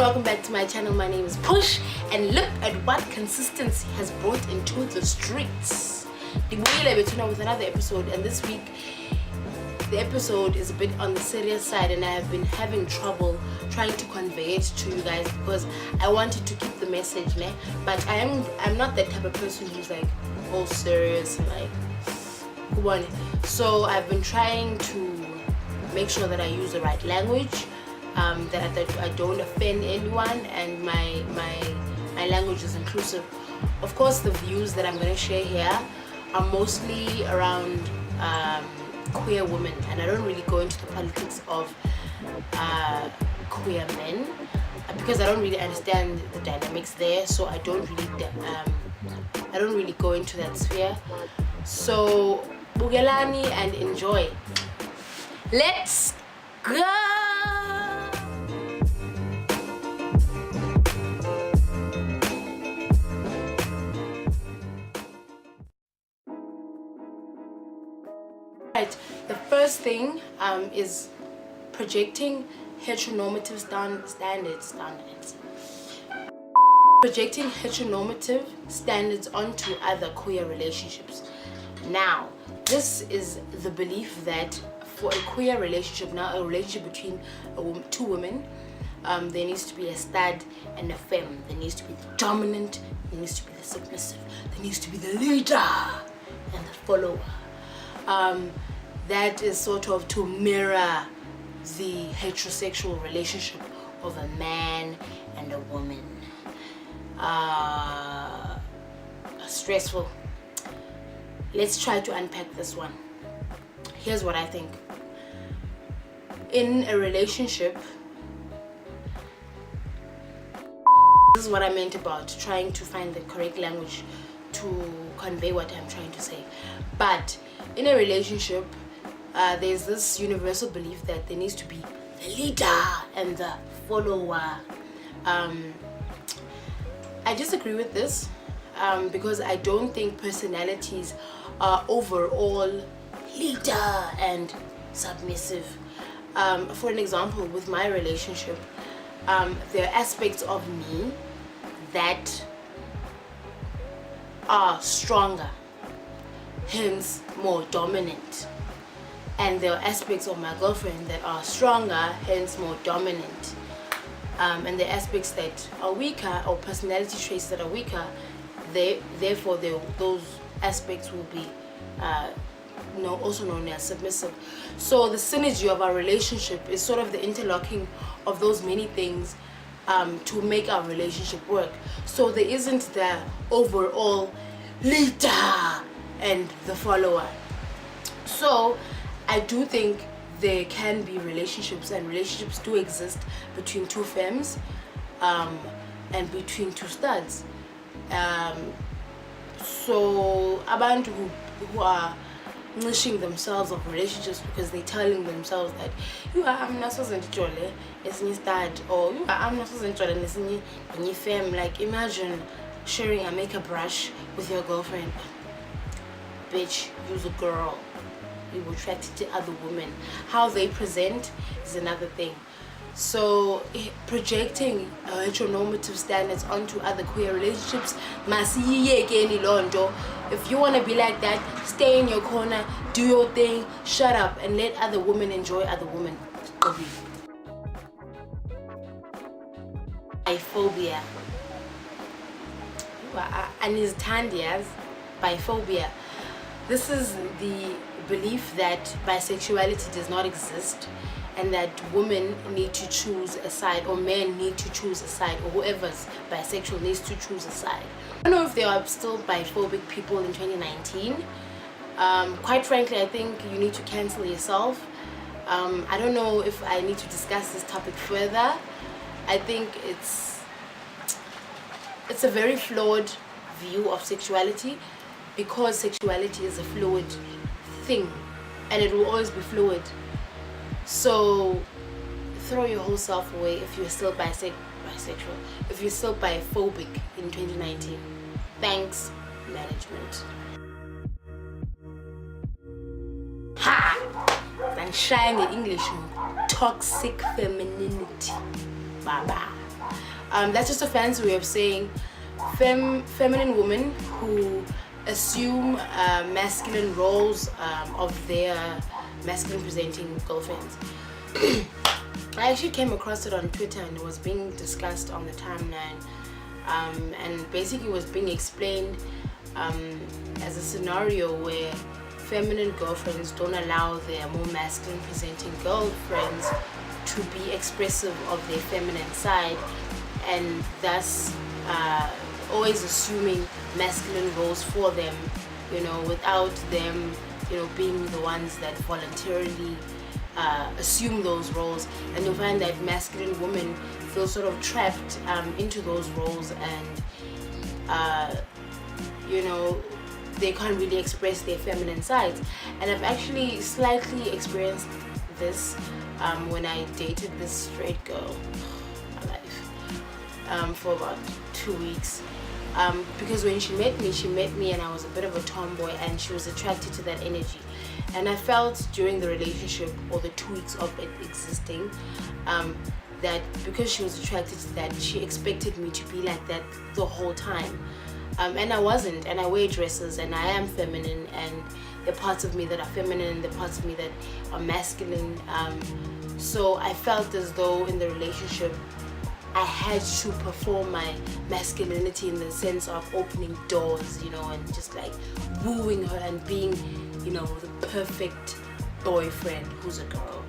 welcome back to my channel. My name is Push, and look at what consistency has brought into the streets. With another episode, and this week the episode is a bit on the serious side, and I have been having trouble trying to convey it to you guys because I wanted to keep the message, but I'm not that type of person who's like all serious and like so I've been trying to make sure that I use the right language, that I don't offend anyone, and my language is inclusive. Of course, the views that I'm going to share here are mostly around queer women, and I don't really go into the politics of queer men because I don't really understand the dynamics there, so I don't really go into that sphere. So bugelani and enjoy. Let's go. Right, the first thing is projecting heteronormative standards. Projecting heteronormative standards onto other queer relationships. Now, this is the belief that for a queer relationship, now a relationship between two women, there needs to be a stud and a femme. There needs to be the dominant, there needs to be the submissive, there needs to be the leader and the follower. That is sort of to mirror the heterosexual relationship of a man and a woman. Stressful. Let's try to unpack this one. Here's what I think. In a relationship, this is what I meant about trying to find the correct language to convey what I'm trying to say. But in a relationship, there's this universal belief that there needs to be the leader and the follower. I disagree with this because I don't think personalities are overall leader and submissive. For an example, with my relationship, there are aspects of me that are stronger, hence more dominant, and there are aspects of my girlfriend that are stronger, hence more dominant, and the aspects that are weaker, or personality traits that are weaker, therefore those aspects will be also known as submissive. So the synergy of our relationship is sort of the interlocking of those many things to make our relationship work. So there isn't the overall leader and the follower. So I do think there can be relationships, and relationships do exist between two femmes and between two studs. So abantu who are nishing themselves of relationships because they're telling themselves that I'm not supposed to enjoy a stud, or I'm not supposed to enjoy a femme. Like, imagine sharing a makeup brush with your girlfriend. Bitch, you're a girl. You will attract to other women. How they present is another thing. So projecting heteronormative standards onto other queer relationships, if you want to be like that, stay in your corner, do your thing, shut up, and let other women enjoy other women. Biphobia. Biphobia. This is the belief that bisexuality does not exist, and that women need to choose a side, or men need to choose a side, or whoever's bisexual needs to choose a side. I don't know if there are still biphobic people in 2019. Quite frankly, I think you need to cancel yourself. I don't know if I need to discuss this topic further. I think it's a very flawed view of sexuality, because sexuality is a fluid thing, and it will always be fluid. So throw your whole self away if you're still bisexual, if you're still biphobic in 2019. Thanks, management. Ha! Sunshine in English. Toxic femininity. Bye bye. That's just a fancy way of saying feminine women who assume masculine roles of their masculine presenting girlfriends. I actually came across it on Twitter, and it was being discussed on the timeline, and basically was being explained as a scenario where feminine girlfriends don't allow their more masculine presenting girlfriends to be expressive of their feminine side, and thus always assuming masculine roles for them, without them, being the ones that voluntarily assume those roles. And you'll find that masculine women feel sort of trapped into those roles, and they can't really express their feminine sides. And I've actually slightly experienced this when I dated this straight girl, my life, for about 2 weeks. Because when she met me and I was a bit of a tomboy, and she was attracted to that energy. And I felt during the relationship, or the 2 weeks of it existing, that because she was attracted to that, she expected me to be like that the whole time. And I wasn't, and I wear dresses, and I am feminine, and there are parts of me that are feminine, and there are parts of me that are masculine. So I felt as though in the relationship I had to perform my masculinity in the sense of opening doors, and just like wooing her and being, the perfect boyfriend who's a girl,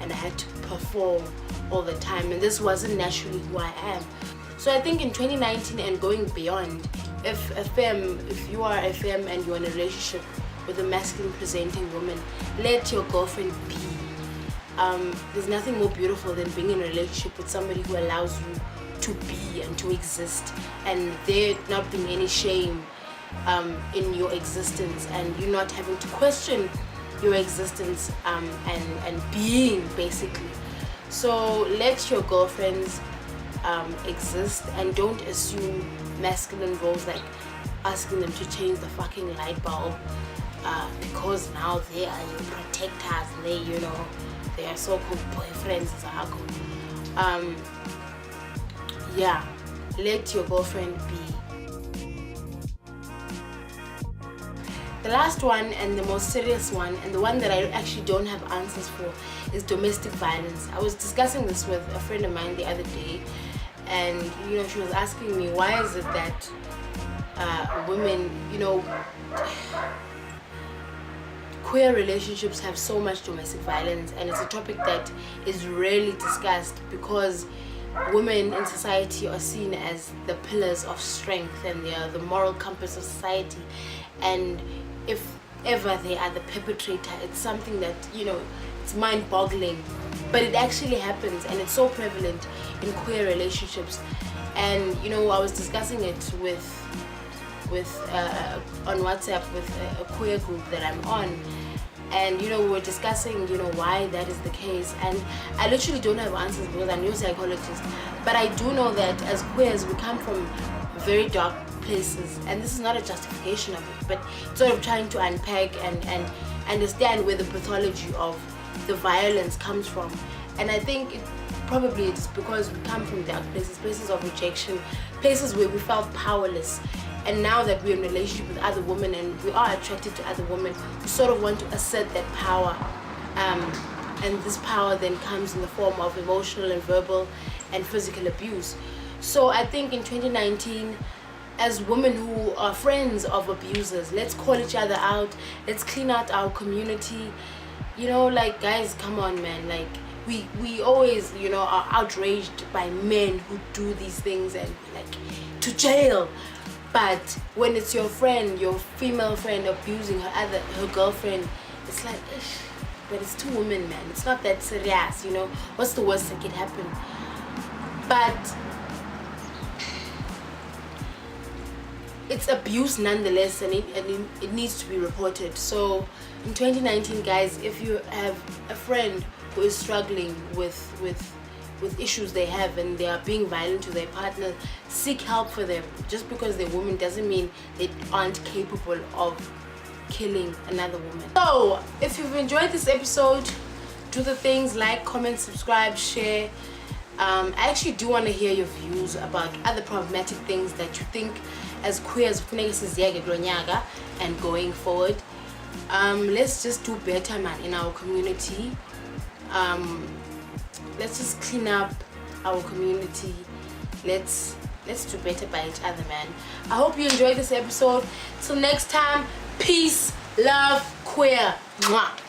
and I had to perform all the time, and this wasn't naturally who I am. So I think in 2019 and going beyond, if you are a femme and you're in a relationship with a masculine presenting woman, let your girlfriend be. There's nothing more beautiful than being in a relationship with somebody who allows you to be and to exist, and there not being any shame in your existence, and you not having to question your existence and being, basically. So let your girlfriends exist, and don't assume masculine roles like asking them to change the fucking light bulb because now they are your protectors, they are so-called boyfriends. Let your girlfriend be. The last one, and the most serious one, and the one that I actually don't have answers for, is domestic violence. I was discussing this with a friend of mine the other day, and she was asking me, why is it that women, queer relationships have so much domestic violence, and it's a topic that is rarely discussed because women in society are seen as the pillars of strength, and they are the moral compass of society. And if ever they are the perpetrator, it's something that, it's mind-boggling, but it actually happens, and it's so prevalent in queer relationships. And I was discussing it with on WhatsApp with a queer group that I'm on, and we were discussing why that is the case. And I literally don't have answers because I'm no psychologist, but I do know that as queers we come from very dark places, and this is not a justification of it, but sort of trying to unpack and understand where the pathology of the violence comes from. And I think probably it's because we come from dark places of rejection, places where we felt powerless. And now that we're in a relationship with other women and we are attracted to other women, we sort of want to assert that power. And this power then comes in the form of emotional and verbal and physical abuse. So I think in 2019, as women who are friends of abusers, let's call each other out. Let's clean out our community. Guys, come on, man. We always, are outraged by men who do these things and to jail. But when it's your friend, your female friend abusing her girlfriend, it's like, but it's two women, man. It's not that serious, What's the worst that could happen? But it's abuse nonetheless, and it needs to be reported. So in 2019, guys, if you have a friend who is struggling with issues they have and they are being violent to their partner, seek help for them. Just because they're women doesn't mean they aren't capable of killing another woman. So if you've enjoyed this episode, do the things, like, comment, subscribe, share. I actually do want to hear your views about other problematic things that you think as queers and going forward. Let's just do better, man, in our community. Let's just clean up our community. Let's do better by each other, man. I hope you enjoyed this episode. Till next time, peace, love, queer. Mwah.